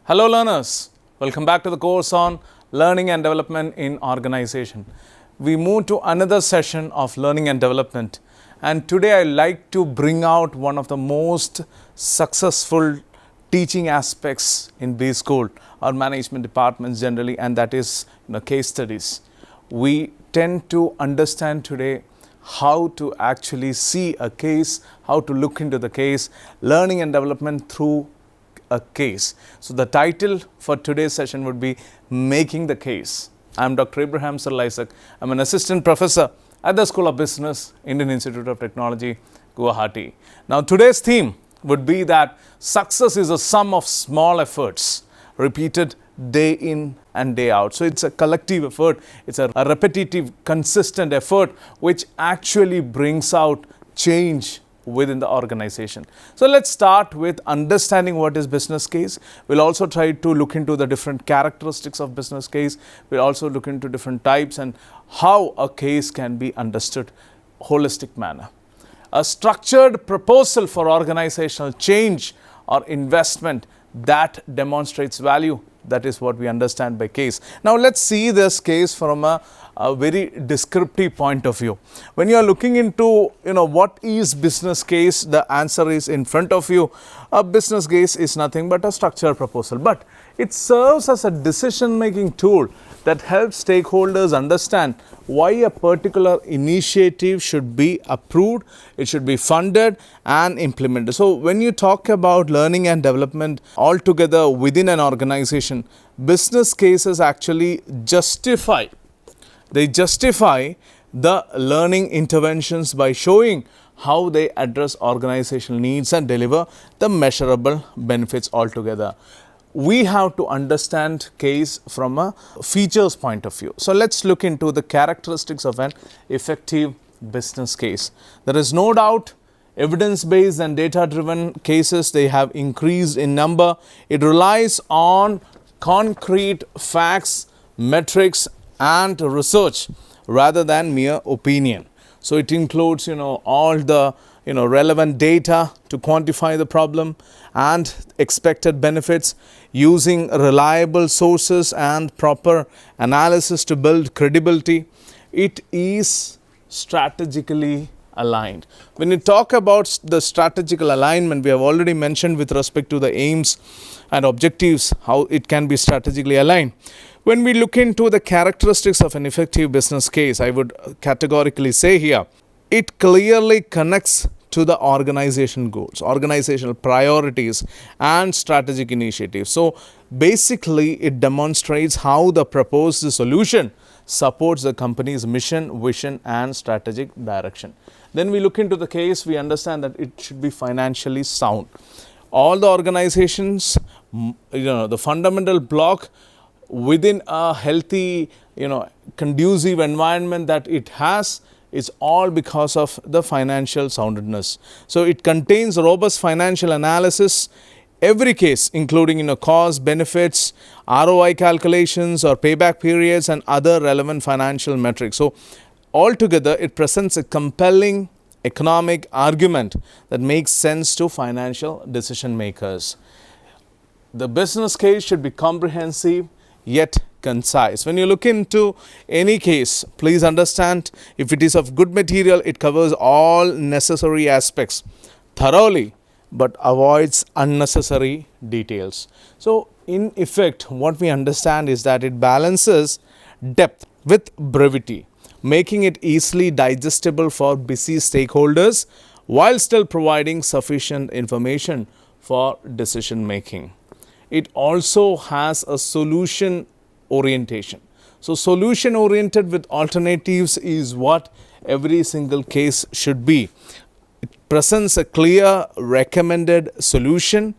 Hello learners, welcome back to the course on Learning and Development in Organization. We move to another session of Learning and Development, and today I'd like to bring out one of the most successful teaching aspects in B School or management departments generally, and that is case studies. We tend to understand today how to actually see a case, how to look into the case, learning and development through a case. So the title for today's session would be Making the Case. I'm Dr. Cyril Issac. I'm an assistant professor at the School of Business, Indian Institute of Technology, Guwahati. Now today's theme would be that success is a sum of small efforts repeated day in and day out. So it's a collective effort, it's a repetitive, consistent effort which actually brings out change within the organization. So let's start with understanding what is business case. We'll also try to look into the different characteristics of business case. We'll also look into different types and how a case can be understood holistic manner. A structured proposal for organizational change or investment that demonstrates value. That is what we understand by case. Now let's see this case from a very descriptive point of view. When you are looking into what is business case, the answer is in front of you. A business case is nothing but a structured proposal, but it serves as a decision making tool that helps stakeholders understand why a particular initiative should be approved, it should be funded and implemented. So when you talk about learning and development altogether within an organization, business cases actually justify the learning interventions by showing how they address organizational needs and deliver the measurable benefits altogether. We have to understand case from a features point of view. So let's look into the characteristics of an effective business case. There is no doubt evidence-based and data-driven cases, they have increased in number. It relies on concrete facts, metrics and research rather than mere opinion. So it includes all the relevant data to quantify the problem and expected benefits, using reliable sources and proper analysis to build credibility. It is strategically aligned. When you talk about the strategical alignment, we have already mentioned with respect to the aims and objectives how it can be strategically aligned. When we look into the characteristics of an effective business case, I would categorically say here, it clearly connects to the organization goals, organizational priorities and strategic initiatives. So basically it demonstrates how the proposed solution supports the company's mission, vision and strategic direction. Then we look into the case, we understand that it should be financially sound. All the organizations, the fundamental block within a healthy, conducive environment that it has, is all because of the financial soundness. So it contains robust financial analysis, every case including cost, benefits, ROI calculations or payback periods and other relevant financial metrics. So altogether it presents a compelling economic argument that makes sense to financial decision makers. The business case should be comprehensive yet concise. When you look into any case, please understand, if it is of good material, it covers all necessary aspects thoroughly but avoids unnecessary details. So in effect, what we understand is that it balances depth with brevity, making it easily digestible for busy stakeholders while still providing sufficient information for decision making. It also has a solution orientation. So solution oriented with alternatives is what every single case should be. It presents a clear recommended solution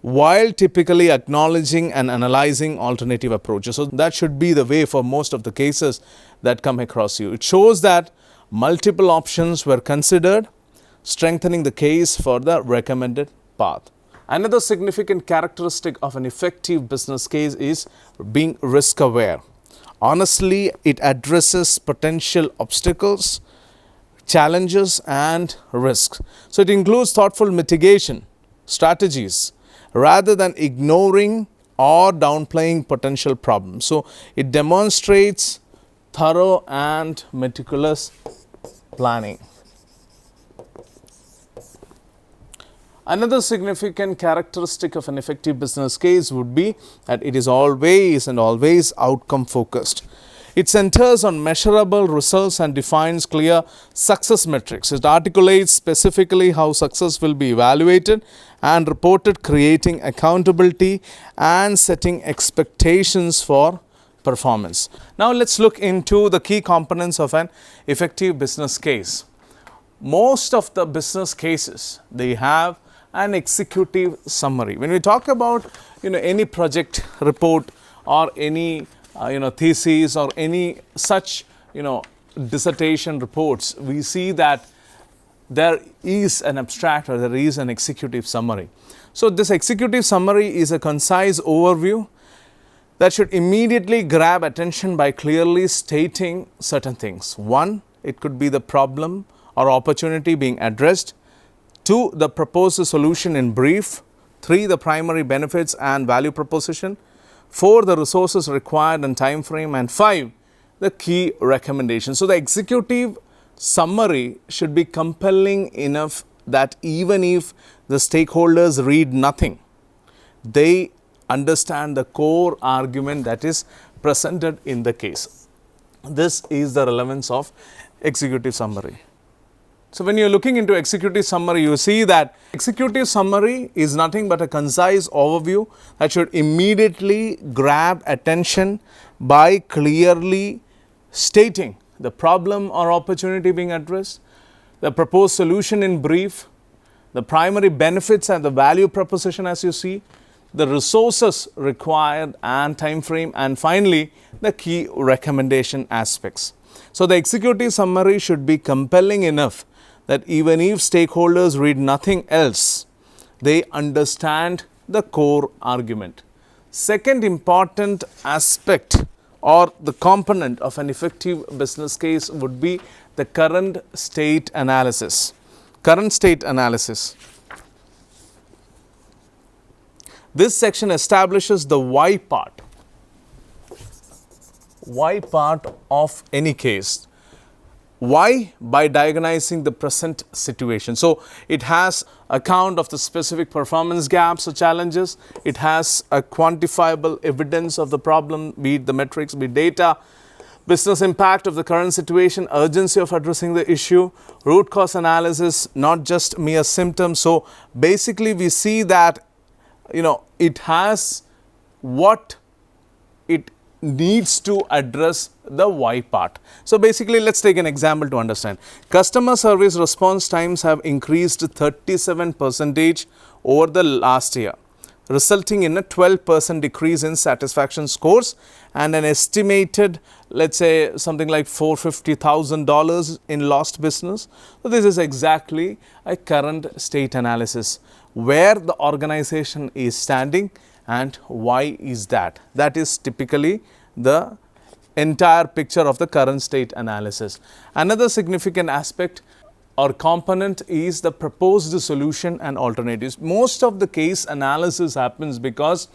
while typically acknowledging and analyzing alternative approaches. So that should be the way for most of the cases that come across you. It shows that multiple options were considered, strengthening the case for the recommended path. Another significant characteristic of an effective business case is being risk aware. Honestly, it addresses potential obstacles, challenges and risks. So it includes thoughtful mitigation strategies rather than ignoring or downplaying potential problems. So, it demonstrates thorough and meticulous planning. Another significant characteristic of an effective business case would be that it is always outcome focused. It centers on measurable results and defines clear success metrics. It articulates specifically how success will be evaluated and reported, creating accountability and setting expectations for performance. Now, let's look into the key components of an effective business case. Most of the business cases, they have an executive summary. When we talk about any project report or any thesis or any such dissertation reports, we see that there is an abstract or there is an executive summary. So, this executive summary is a concise overview that should immediately grab attention by clearly stating certain things. 1, it could be the problem or opportunity being addressed. 2, the proposed solution in brief. 3, the primary benefits and value proposition. 4, the resources required and time frame. And 5, the key recommendations. So, the executive summary should be compelling enough that even if the stakeholders read nothing, they understand the core argument that is presented in the case. This is the relevance of executive summary. So, when you are looking into executive summary, you see that executive summary is nothing but a concise overview that should immediately grab attention by clearly stating the problem or opportunity being addressed, the proposed solution in brief, the primary benefits and the value proposition as you see, the resources required and time frame, and finally the key recommendation aspects. So, the executive summary should be compelling enough that even if stakeholders read nothing else, they understand the core argument. Second important aspect or the component of an effective business case would be the current state analysis. Current state analysis. This section establishes the why part. Why part of any case. Why? By diagnosing the present situation. So, it has account of the specific performance gaps or challenges. It has a quantifiable evidence of the problem, be it the metrics, be it data, business impact of the current situation, urgency of addressing the issue, root cause analysis, not just mere symptoms. So, basically we see that it has what it needs to address the why part. So, basically let us take an example to understand. Customer service response times have increased 37% over the last year, resulting in a 12% decrease in satisfaction scores and an estimated, let's say something like $450,000 in lost business. So, this is exactly a current state analysis, where the organization is standing and why is that. That is typically the entire picture of the current state analysis. Another significant aspect or component is the proposed solution and alternatives. Most of the case analysis happens because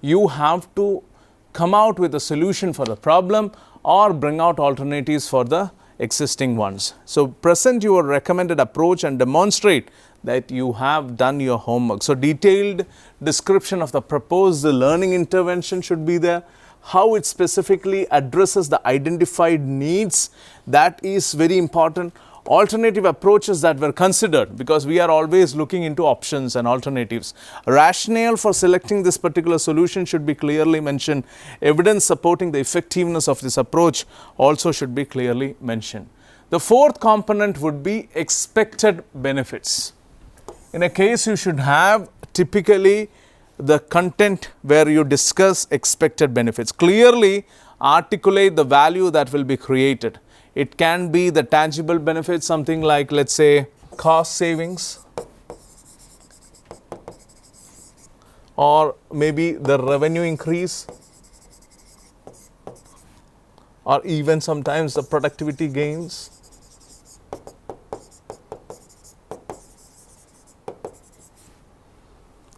you have to come out with a solution for the problem or bring out alternatives for the existing ones. So, present your recommended approach and demonstrate that you have done your homework. So, detailed description of the proposed learning intervention should be there. How it specifically addresses the identified needs, that is very important. Alternative approaches that were considered, because we are always looking into options and alternatives. Rationale for selecting this particular solution should be clearly mentioned. Evidence supporting the effectiveness of this approach also should be clearly mentioned. The fourth component would be expected benefits. In a case, you should have typically the content where you discuss expected benefits. Clearly articulate the value that will be created. It can be the tangible benefits, something like, let's say, cost savings, or maybe the revenue increase, or even sometimes the productivity gains.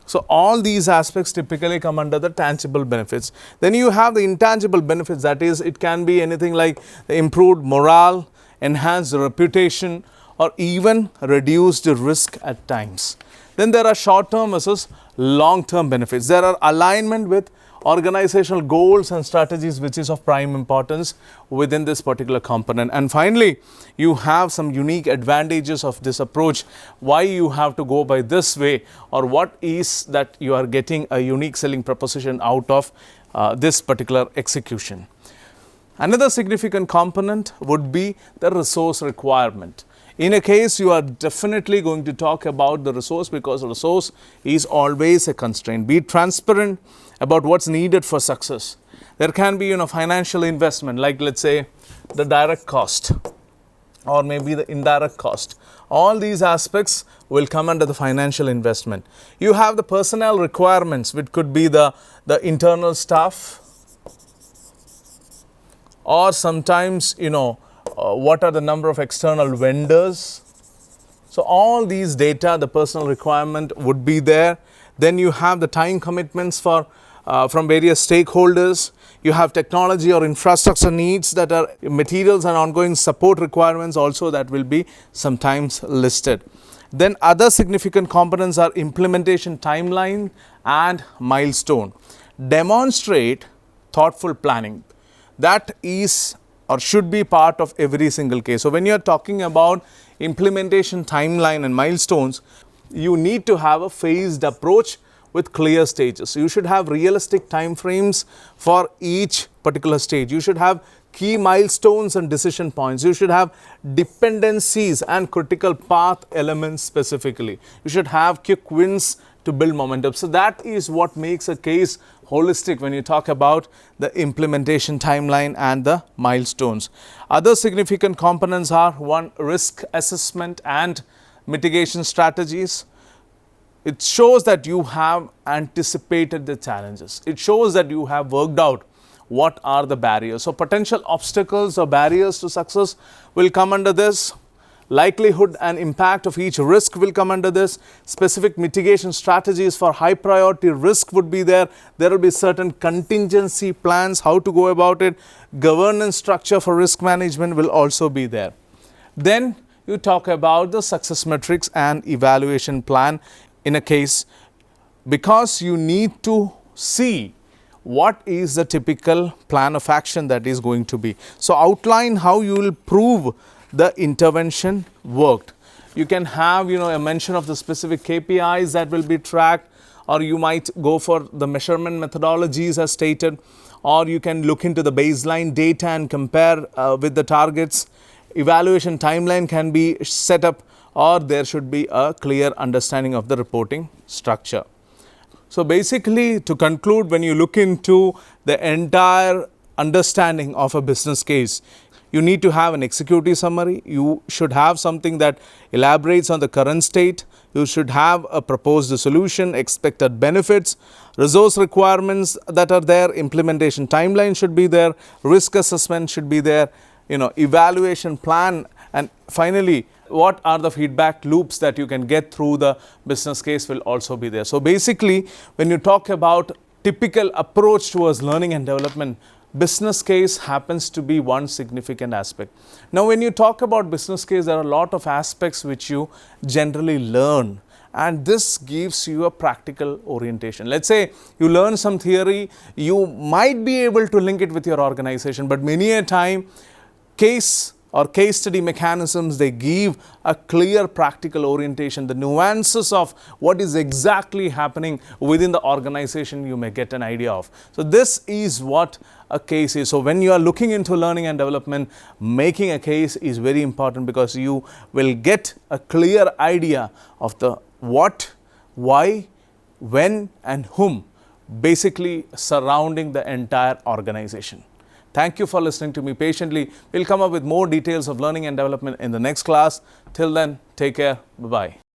So all these aspects typically come under the tangible benefits. Then you have the intangible benefits, that is, it can be anything like the improved morale, enhanced reputation, or even reduced risk at times. Then there are short-term versus long-term benefits. There are alignment with organizational goals and strategies, which is of prime importance within this particular component. And finally, you have some unique advantages of this approach, why you have to go by this way, or what is that you are getting a unique selling proposition out of this particular execution. Another significant component would be the resource requirement. In a case, you are definitely going to talk about the resource, because resource is always a constraint. Be transparent about what's needed for success. There can be, financial investment, like let's say the direct cost or maybe the indirect cost. All these aspects will come under the financial investment. You have the personnel requirements, which could be the internal staff, or sometimes, what are the number of external vendors. So all these data, the personal requirement would be there. Then you have the time commitments from various stakeholders. You have technology or infrastructure needs, that are materials and ongoing support requirements also, that will be sometimes listed. Then other significant components are implementation timeline and milestone. Demonstrate thoughtful planning. That is or should be part of every single case. So when you are talking about implementation timeline and milestones, you need to have a phased approach with clear stages. You should have realistic time frames for each particular stage. You should have key milestones and decision points. You should have dependencies and critical path elements specifically. You should have quick wins to build momentum. So that is what makes a case holistic when you talk about the implementation timeline and the milestones. Other significant components are: one, risk assessment and mitigation strategies. It shows that you have anticipated the challenges. It shows that you have worked out what are the barriers. So potential obstacles or barriers to success will come under this. Likelihood and impact of each risk will come under this. Specific mitigation strategies for high priority risk would be there. There will be certain contingency plans, how to go about it. Governance structure for risk management will also be there. Then you talk about the success metrics and evaluation plan in a case, because you need to see what is the typical plan of action that is going to be. So outline how you will prove the intervention worked. You can have a mention of the specific KPIs that will be tracked, or you might go for the measurement methodologies as stated, or you can look into the baseline data and compare with the targets. Evaluation timeline can be set up, or there should be a clear understanding of the reporting structure. So basically, to conclude, when you look into the entire understanding of a business case, you need to have an executive summary. You should have something that elaborates on the current state. You should have a proposed solution, expected benefits, resource requirements that are there, implementation timeline should be there, risk assessment should be there, evaluation plan, and finally, what are the feedback loops that you can get through the business case will also be there. So basically, when you talk about typical approach towards learning and development, business case happens to be one significant aspect. Now, when you talk about business case, there are a lot of aspects which you generally learn, and this gives you a practical orientation. Let's say you learn some theory, you might be able to link it with your organization, but many a time case or case study mechanisms, they give a clear practical orientation. The nuances of what is exactly happening within the organization, you may get an idea of. So this is what a case is. So when you are looking into learning and development, making a case is very important, because you will get a clear idea of the what, why, when and whom, basically surrounding the entire organization. Thank you for listening to me patiently. We'll come up with more details of learning and development in the next class. Till then, take care. Bye-bye.